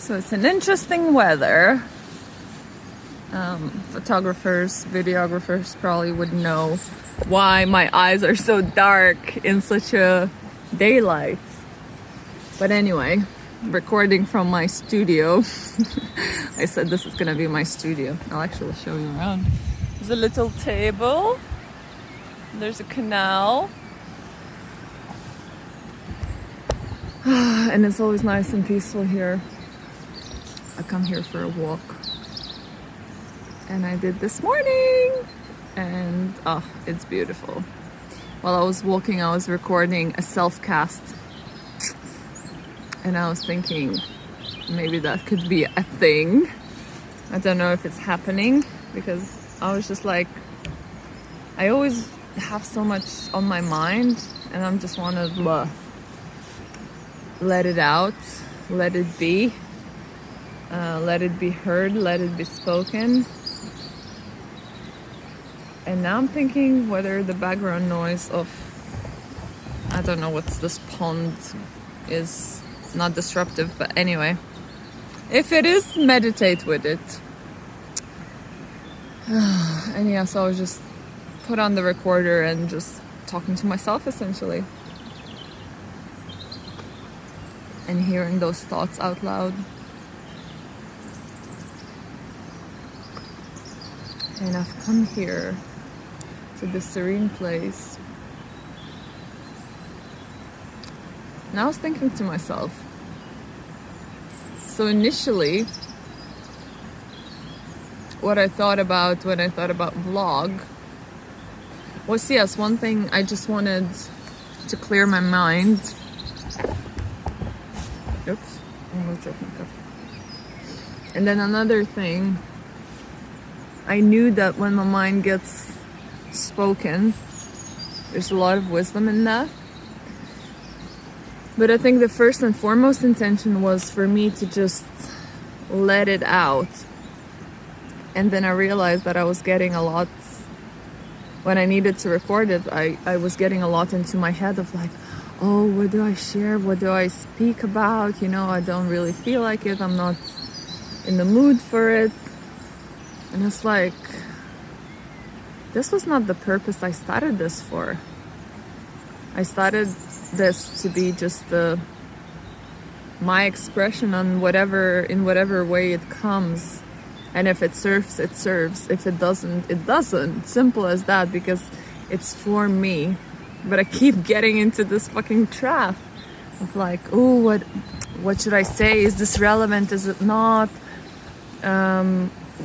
So it's an interesting weather. Photographers, videographers probably would know why my eyes are so dark in such a daylight. But anyway, recording from my studio. I said this is gonna be my studio. I'll actually show you around. There's a little table. There's a canal. And it's always nice and peaceful here. I come here for a walk. And I did this morning. And it's beautiful. While I was walking, I was recording a self-cast. And I was thinking maybe that could be a thing. I don't know if it's happening because I was just like, I always have so much on my mind and I'm just want to let it out, let it be heard, let it be spoken. And now I'm thinking whether the background noise of, I don't know what's this pond is not disruptive, but anyway, if it is, meditate with it. And yeah, so I was just put on the recorder and just talking to myself essentially. And hearing those thoughts out loud. And I've come here to this serene place. And I was thinking to myself, so initially, what I thought about when I thought about vlog was, yes, one thing I just wanted to clear my mind. Oops, almost dropped my cup. And then another thing, I knew that when my mind gets spoken, there's a lot of wisdom in that. But I think the first and foremost intention was for me to just let it out. And then I realized that I was getting a lot, when I needed to record it, I was getting a lot into my head of like, oh, what do I share? What do I speak about? You know, I don't really feel like it. I'm not in the mood for it. And it's like, this was not the purpose I started this for. I started this to be just my expression on in whatever way it comes. And if it serves, it serves. If it doesn't, it doesn't. Simple as that, because it's for me. But I keep getting into this fucking trap of like, oh, what should I say? Is this relevant? Is it not?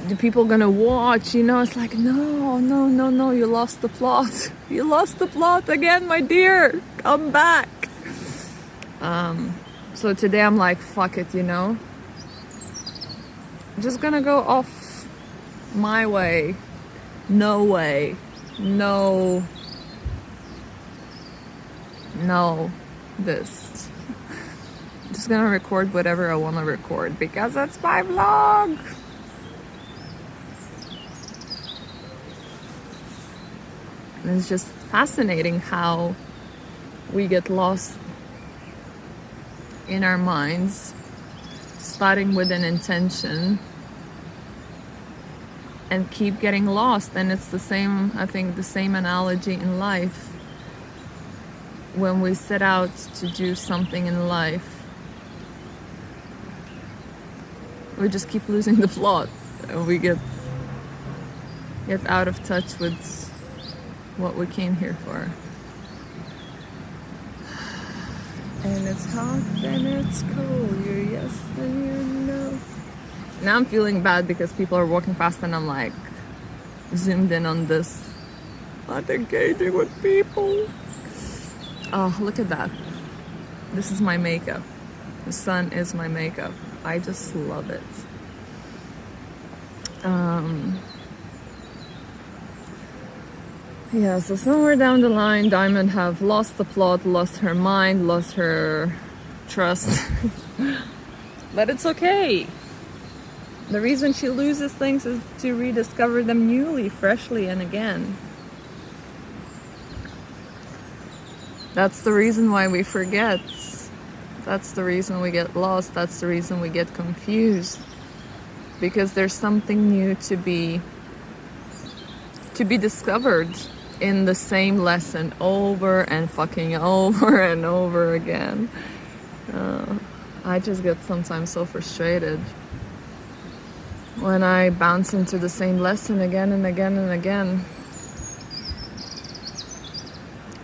The people gonna watch? You know, it's like, no, you lost the plot. You lost the plot again, my dear. Come back. So today I'm like, fuck it, you know. I'm just gonna go off my way. No way. No, this. I'm just gonna record whatever I want to record because that's my vlog. And it's just fascinating how we get lost in our minds, starting with an intention and keep getting lost. And it's the same, I think, the same analogy in life. When we set out to do something in life, we just keep losing the plot. And we get out of touch with what we came here for. And it's hot and it's cold, you're yes and you're no. Now I'm feeling bad because people are walking past and I'm like zoomed in on this, not engaging with people. Oh, look at that. This is my makeup. The sun is my makeup. I just love it. Yeah, so somewhere down the line, Diamond have lost the plot, lost her mind, lost her trust. But it's okay. The reason she loses things is to rediscover them newly, freshly, and again. That's the reason why we forget. That's the reason we get lost. That's the reason we get confused. Because there's something new to be discovered in the same lesson over and fucking over and over again. I just get sometimes so frustrated when I bounce into the same lesson again and again and again.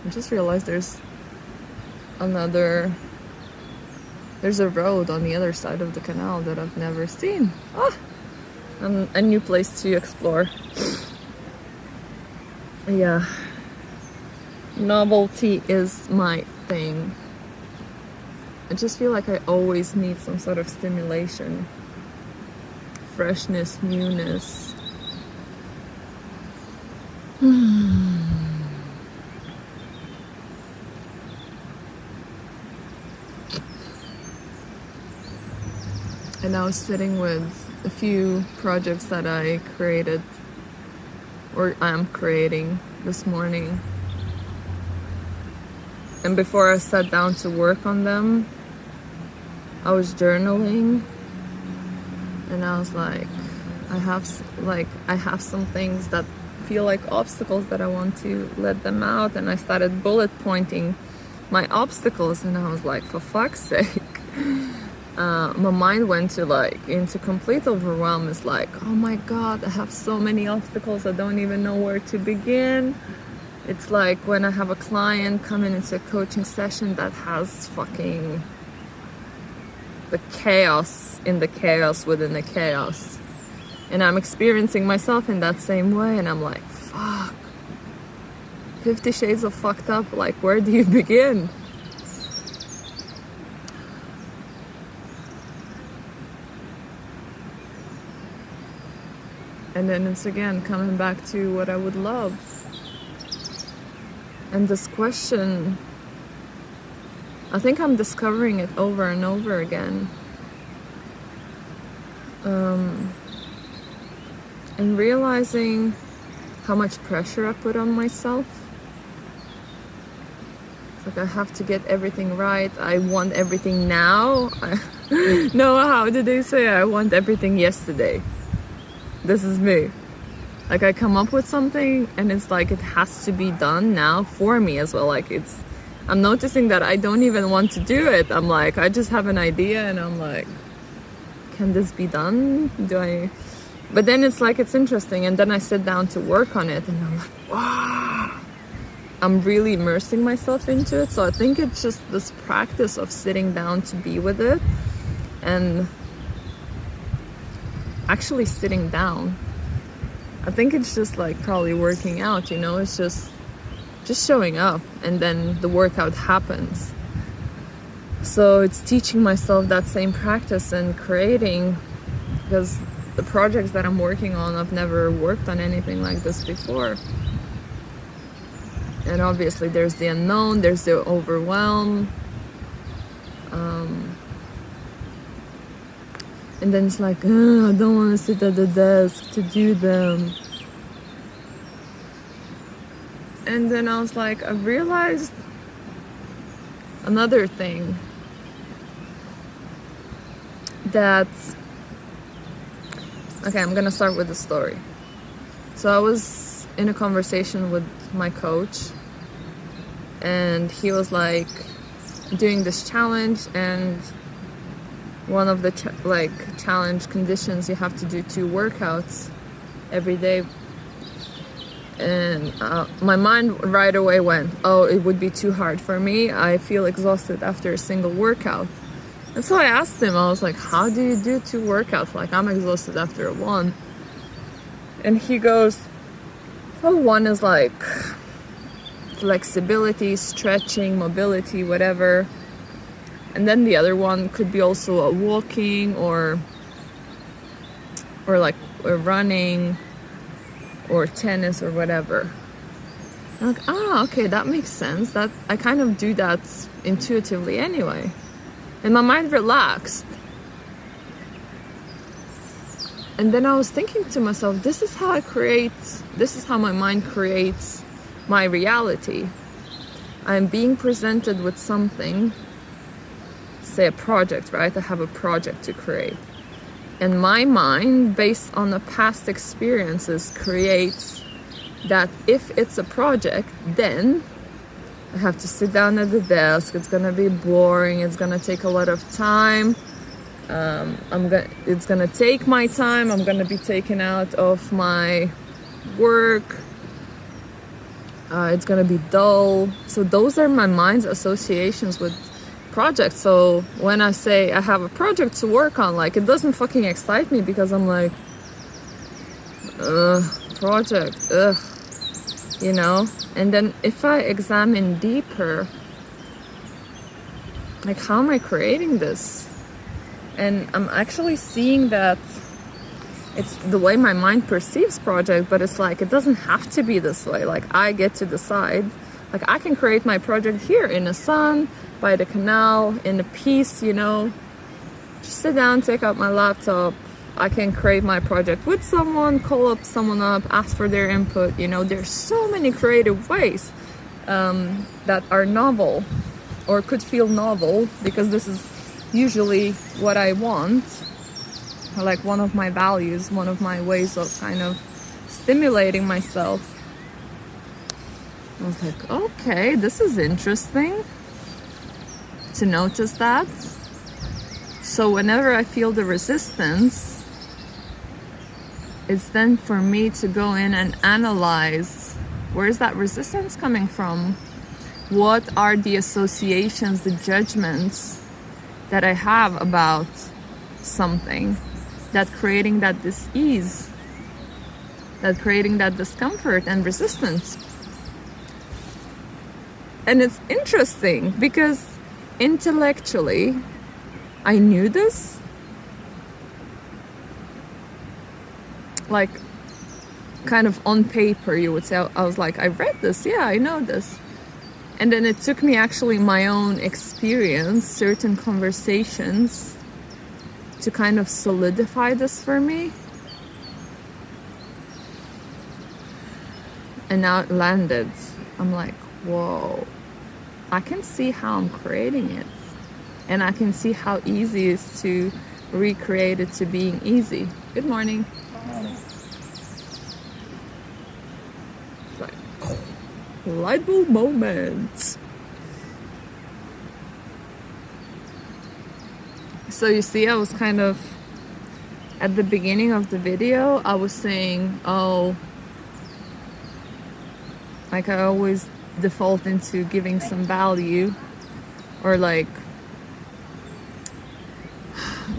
I just realized there's a road on the other side of the canal that I've never seen. And a new place to explore. Yeah, novelty is my thing. I just feel like I always need some sort of stimulation, freshness, newness. And I was sitting with a few projects that I created, or I'm creating this morning. And before I sat down to work on them, I was journaling, and I was like, I have some things that feel like obstacles that I want to let them out. And I started bullet pointing my obstacles, and I was like, for fuck's sake. My mind went into complete overwhelm. It's like, oh my god, I have so many obstacles, I don't even know where to begin. It's like when I have a client coming into a coaching session that has fucking the chaos in the chaos within the chaos, and I'm experiencing myself in that same way, and I'm like, fuck, 50 shades of fucked up. Like, where do you begin? And then it's again coming back to what I would love. And this question, I think I'm discovering it over and over again. And realizing how much pressure I put on myself. It's like I have to get everything right. I want everything now. No, how did they say? I want everything yesterday. This is me. Like, I come up with something and it's like it has to be done now for me as well. Like, I'm noticing that I don't even want to do it. I'm like, I just have an idea and I'm like, can this be done? But then it's like, it's interesting, and then I sit down to work on it and I'm like, wow, I'm really immersing myself into it. So I think it's just this practice of sitting down to be with it and actually sitting down. I think it's just like probably working out, it's just showing up, and then the workout happens. So it's teaching myself that same practice and creating, because the projects that I'm working on, I've never worked on anything like this before. And obviously there's the unknown, there's the overwhelm, and then it's like, I don't want to sit at the desk to do them. And then I was like, I realized another thing, that, okay, I'm gonna start with the story. So I was in a conversation with my coach, and he was like doing this challenge, and one of the challenge conditions, you have to do 2 workouts every day. And my mind right away went, oh, it would be too hard for me. I feel exhausted after a single workout. And so I asked him, I was like, how do you do 2 workouts? Like, I'm exhausted after 1. And he goes, well, 1 is like flexibility, stretching, mobility, whatever. And then the other one could be also a walking or like a running or tennis or whatever. I'm like, okay, that makes sense. That I kind of do that intuitively anyway. And my mind relaxed. And then I was thinking to myself, this is how my mind creates my reality. I'm being presented with something say a project, right? I have a project to create. And my mind, based on the past experiences, creates that if it's a project, then I have to sit down at the desk. It's gonna be boring. It's gonna take a lot of time. It's gonna take my time. I'm gonna be taken out of my work. It's gonna be dull. So those are my mind's associations with projects. So when I say I have a project to work on, like, it doesn't fucking excite me, because I'm like, project, you know. And then if I examine deeper, like, how am I creating this? And I'm actually seeing that it's the way my mind perceives project, but it's like, it doesn't have to be this way. Like, I get to decide. Like, I can create my project here in the sun, by the canal, in the peace, you know. Just sit down, take out my laptop. I can create my project with someone, call up someone up, ask for their input. You know, there's so many creative ways that are novel, or could feel novel, because this is usually what I want. Like, one of my values, one of my ways of kind of stimulating myself. I was like, okay, this is interesting to notice that. So whenever I feel the resistance, it's then for me to go in and analyze, where is that resistance coming from? What are the associations, the judgments that I have about something, that creating that dis-ease, that creating that discomfort and resistance. And it's interesting because intellectually I knew this, like, kind of on paper you would say. I was like, I read this, yeah, I know this. And then it took me actually my own experience, certain conversations, to kind of solidify this for me. And now it landed. I'm like, whoa, I can see how I'm creating it. And I can see how easy it is to recreate it to being easy. Good morning. It's like, light bulb moment. So you see, I was kind of, at the beginning of the video, I was saying, oh, like, I always default into giving some value, or like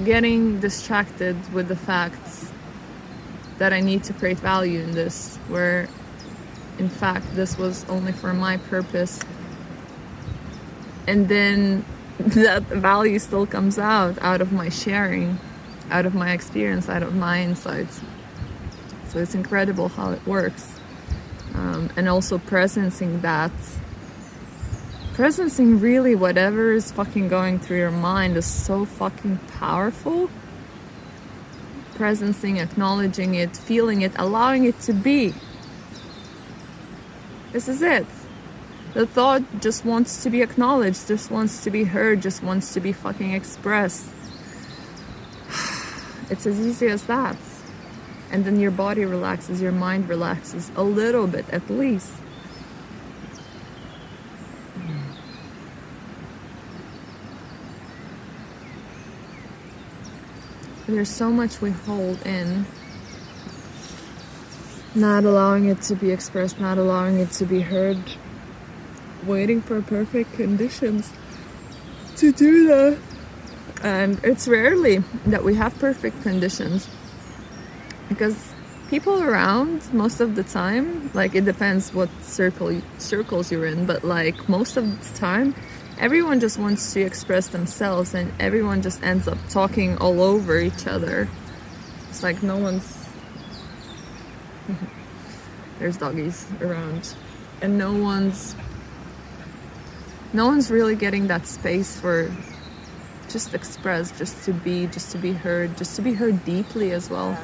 getting distracted with the fact that I need to create value in this, where in fact this was only for my purpose. And then that value still comes out of my sharing, out of my experience, out of my insights. So it's incredible how it works. And also presencing that. Presencing really whatever is fucking going through your mind is so fucking powerful. Presencing, acknowledging it, feeling it, allowing it to be. This is it. The thought just wants to be acknowledged, just wants to be heard, just wants to be fucking expressed. It's as easy as that. And then your body relaxes, your mind relaxes a little bit at least. There's so much we hold in, not allowing it to be expressed, not allowing it to be heard, waiting for perfect conditions to do that. And it's rarely that we have perfect conditions, because people around, most of the time, like, it depends what circles you're in, but like most of the time, everyone just wants to express themselves, and everyone just ends up talking all over each other. It's like no one's there's doggies around, and no one's really getting that space for just express, just to be heard, just to be heard deeply as well.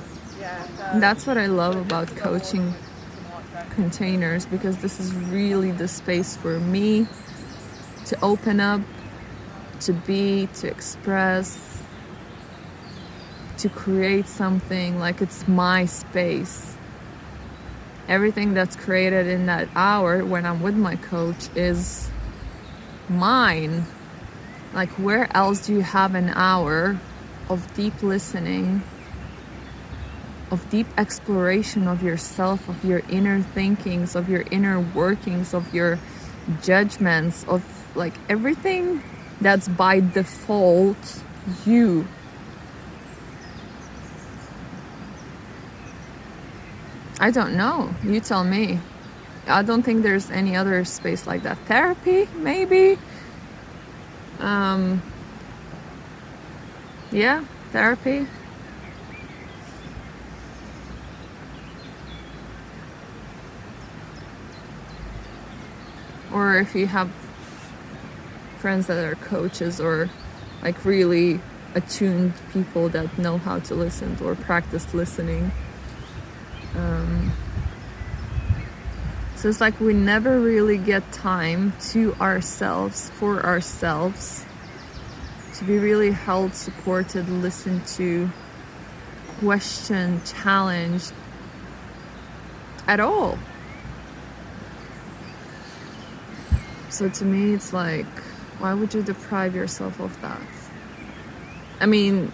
And that's what I love about coaching containers, because this is really the space for me to open up, to be, to express, to create something like it's my space. Everything that's created in that hour when I'm with my coach is mine. Like, where else do you have an hour of deep listening, of deep exploration of yourself, of your inner thinkings, of your inner workings, of your judgments, of like everything that's by default you? I don't know. You tell me. I don't think there's any other space like that. Therapy, maybe. Yeah, therapy. Or if you have friends that are coaches or like really attuned people that know how to listen or practice listening. So it's like we never really get time to ourselves, for ourselves, to be really held, supported, listened to, questioned, challenged at all. So to me, it's like, why would you deprive yourself of that? I mean,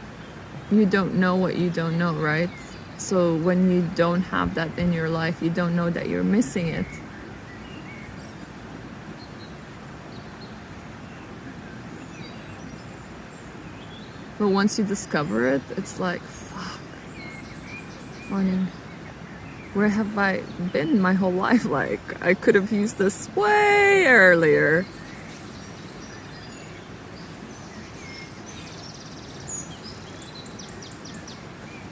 you don't know what you don't know, right? So when you don't have that in your life, you don't know that you're missing it. But once you discover it, it's like, fuck. Morning. Where have I been my whole life? Like, I could have used this way earlier.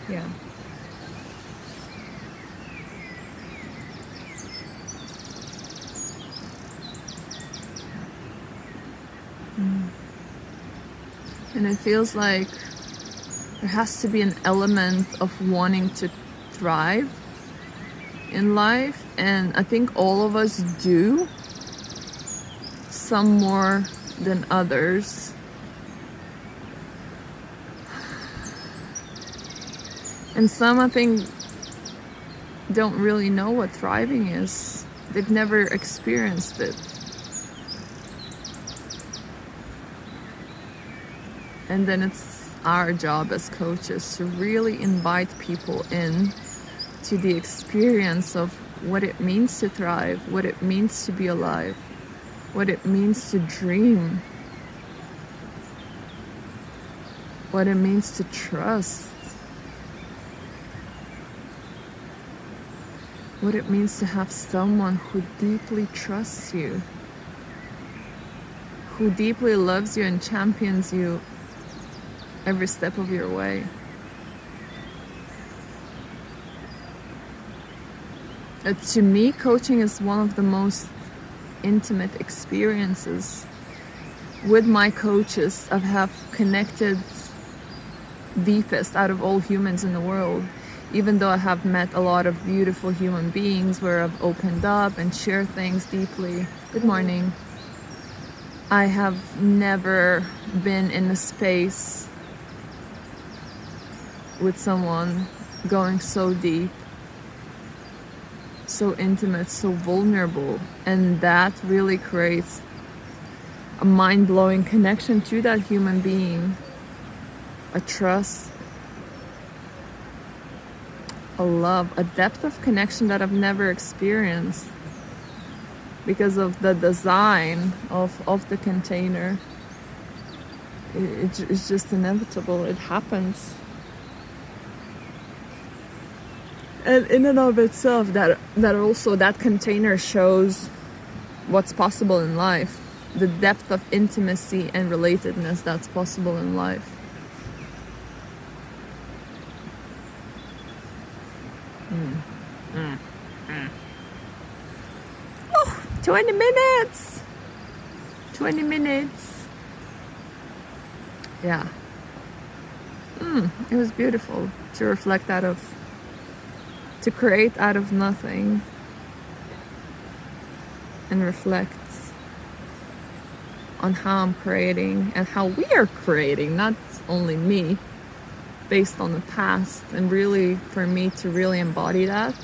Yeah. And it feels like there has to be an element of wanting to thrive in life, and I think all of us do, some more than others. And some, I think, don't really know what thriving is. They've never experienced it. And then it's our job as coaches to really invite people in to the experience of what it means to thrive, what it means to be alive, what it means to dream, what it means to trust, what it means to have someone who deeply trusts you, who deeply loves you and champions you every step of your way. To me, coaching is one of the most intimate experiences. With my coaches, I have connected deepest out of all humans in the world. Even though I have met a lot of beautiful human beings where I've opened up and shared things deeply. Good morning. I have never been in a space with someone going so deep, so intimate, so vulnerable, and that really creates a mind-blowing connection to that human being, a trust, a love, a depth of connection that I've never experienced because of the design of the container. It's just inevitable. It happens. And in and of itself, that also, that container shows what's possible in life, the depth of intimacy and relatedness that's possible in life. Oh, 20 minutes! 20 minutes. Yeah. It was beautiful to reflect to create out of nothing and reflect on how I'm creating and how we are creating, not only me, based on the past, and really for me to really embody that.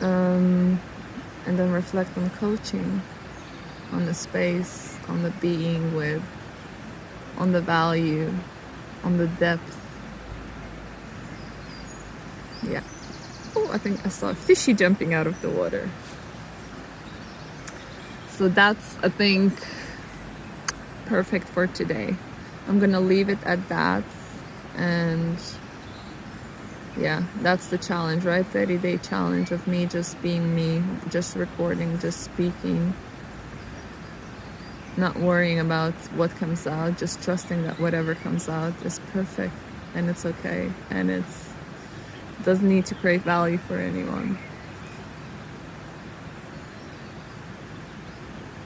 And then reflect on coaching, on the space, on the being with, on the value, on the depth. Yeah. Oh, I think I saw a fishy jumping out of the water. So that's, I think, perfect for today. I'm gonna leave it at that. And yeah, that's the challenge, right? 30-day challenge of me just being me, just recording, just speaking, not worrying about what comes out, just trusting that whatever comes out is perfect and it's okay, and it doesn't need to create value for anyone.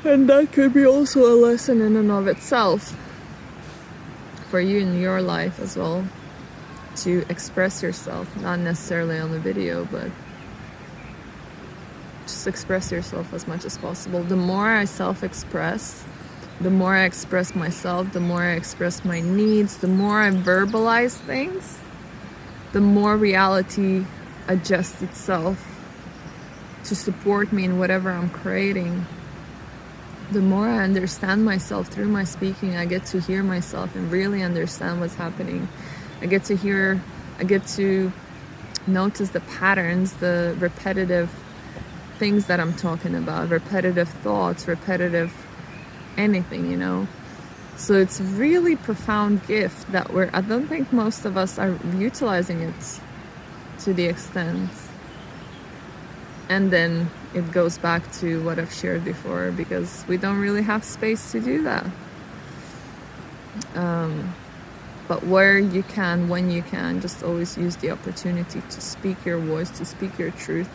And that could be also a lesson in and of itself for you in your life as well, to express yourself, not necessarily on the video, but just express yourself as much as possible. The more I self-express, the more I express myself, the more I express my needs, the more I verbalize things, the more reality adjusts itself to support me in whatever I'm creating. The more I understand myself through my speaking, I get to hear myself and really understand what's happening. I get to notice the patterns, the repetitive things that I'm talking about, repetitive thoughts, repetitive anything, you know. So it's really profound gift that I don't think most of us are utilizing it to the extent. And then it goes back to what I've shared before, because we don't really have space to do that. But where you can, when you can, just always use the opportunity to speak your voice, to speak your truth,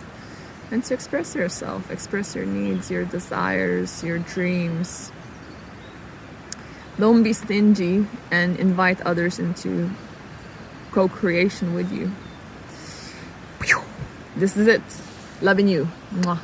and to express yourself, express your needs, your desires, your dreams. Don't be stingy and invite others into co-creation with you. This is it. Loving you. Mwah.